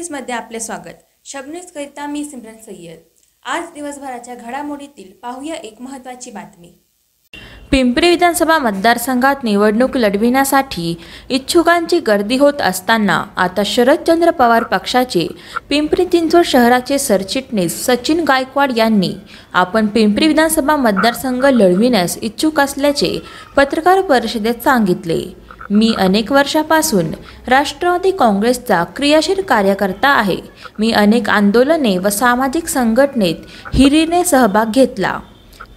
न्यूजमध्ये आपले स्वागत। शब न्यूज करिता मी सिमरन सय्यद। आज दिवसभराच्या घडामोडीतील पाहूया एक महत्त्वाची बातमी। पिंपरी विधानसभा मतदारसंघात निवडणूक लढविण्यासाठी इच्छुकांची गर्दी होत असताना आता शरदचंद्र पवार पक्षाचे पिंपरी चिंचवड शहराचे सरचिटणीस सचिन गायकवाड यांनी आपण पिंपरी विधानसभा मतदारसंघ लढविण्यास इच्छुक असल्याचे पत्रकार परिषदेत सांगितले। मी अनेक वर्षापासून राष्ट्रवादी काँग्रेसचा क्रियाशील कार्यकर्ता आहे। मी अनेक आंदोलने व सामाजिक संघटनेत हिरीने सहभाग घेतला।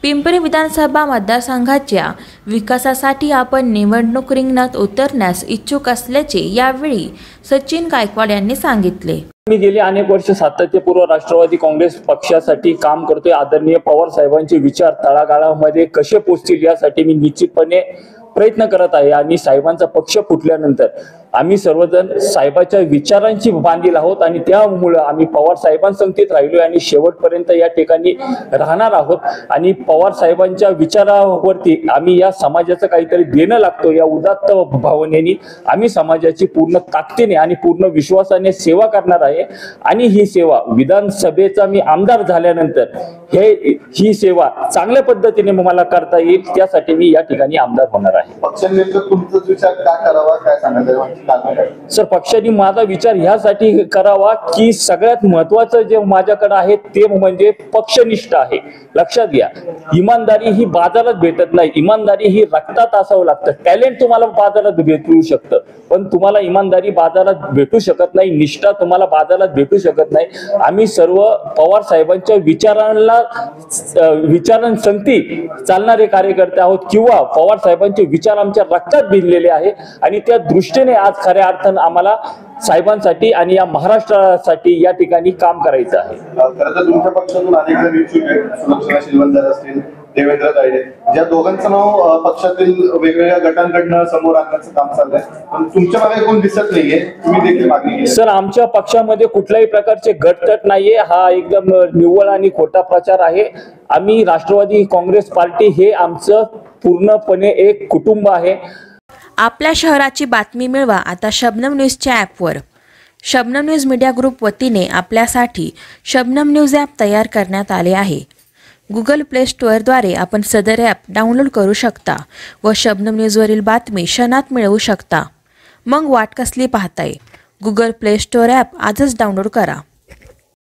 पिंपरी विधानसभा मतदारसंघाच्या विकासासाठी आपण निवडणूक रिंगणात उतरण्यास इच्छुक असल्याचे यावेळी सचिन गायकवाड यांनी सांगितले। मी गेली अनेक वर्ष सातत्यपूर्व राष्ट्रवादी काँग्रेस पक्षासाठी काम करतोय। आदरणीय पवार साहेबांचे विचार तळागाळामध्ये कसे पोहोचतील यासाठी मी निश्चितपणे प्रयत्न करत आहे आणि साहेबांचा पक्ष फुटल्यानंतर आम्ही सर्वजण साहेबांच्या विचारांची बांधील आहोत आणि त्यामुळे आम्ही पवार साहेबांसंगतीत राहिलोय आणि शेवटपर्यंत या ठिकाणी राहणार आहोत। आणि पवार साहेबांच्या विचारावरती आम्ही या समाजाचं काहीतरी देणं लागतो। या उदात्त भावनेने आम्ही समाजाची पूर्ण ताकदीने आणि पूर्ण विश्वासाने सेवा करणार आहे आणि ही सेवा विधानसभेचा मी आमदार झाल्यानंतर ही सेवा चांगल्या पद्धतीने मला करता येईल, त्यासाठी मी या ठिकाणी आमदार होणार आहे। पक्षाने तुमचा विचार काय करावा, काय सांगायचं सर? पक्षाने माझा विचार ह्यासाठी करावा की सगळ्यात महत्वाचं जे माझ्याकडे आहे ते म्हणजे पक्षनिष्ठा आहे। लक्षात घ्या, इमानदारी ही बाजारात भेटत नाही, इमानदारी ही रक्तात असावं लागतं। टॅलेंट तुम्हाला बाजारात भेटू शकतं पण तुम्हाला इमानदारी बाजारात भेटू शकत नाही, निष्ठा तुम्हाला बाजारात भेटू शकत नाही। आम्ही सर्व पवार साहेबांच्या विचारांसंगती चालणारे कार्यकर्ते आहोत किंवा पवार साहेबांचे विचार आमच्या रक्तात भिनलेले आहे आणि त्या दृष्टीने आज खऱ्या अर्थाने आम्हाला साहेबांसाठी आणि या महाराष्ट्रासाठी या ठिकाणी काम करायचं आहे। खरं तर तुमच्या पक्षातून अनेक जण इच्छुक आहेत, सुलक्षणा शिलवंदर असतील, देवेंद्र तायडे, ज्या दोघांचं नाव पक्षातील वेगवेगळ्या गटांकडनं समोर आणण्याचं काम चाललंय, पण तुमच्या मागे कोण दिसत नाहीये, तुम्ही देखील मागणी केली। सर, आमच्या पक्षामध्ये कुठल्याही प्रकारचे गटतट नाहीये, हा एकदम निव्वळ आणि खोटा प्रचार आहे। आम्ही राष्ट्रवादी काँग्रेस पार्टी हे आमचं पूर्णपणे एक कुटुंब आहे। आपल्या शहराची बातमी मिळवा आता शबनम न्यूजच्या ॲपवर। शबनम न्यूज मीडिया ग्रुप वतीने आपल्यासाठी शबनम न्यूज ॲप तयार करण्यात आले आहे। गुगल प्ले स्टोअरद्वारे आपण सदर ॲप डाउनलोड करू शकता व शबनम न्यूजवरील बातमी क्षणात मिळवू शकता। मग वाट कसली पाहताय? गुगल प्ले स्टोअर ॲप आजच डाउनलोड करा।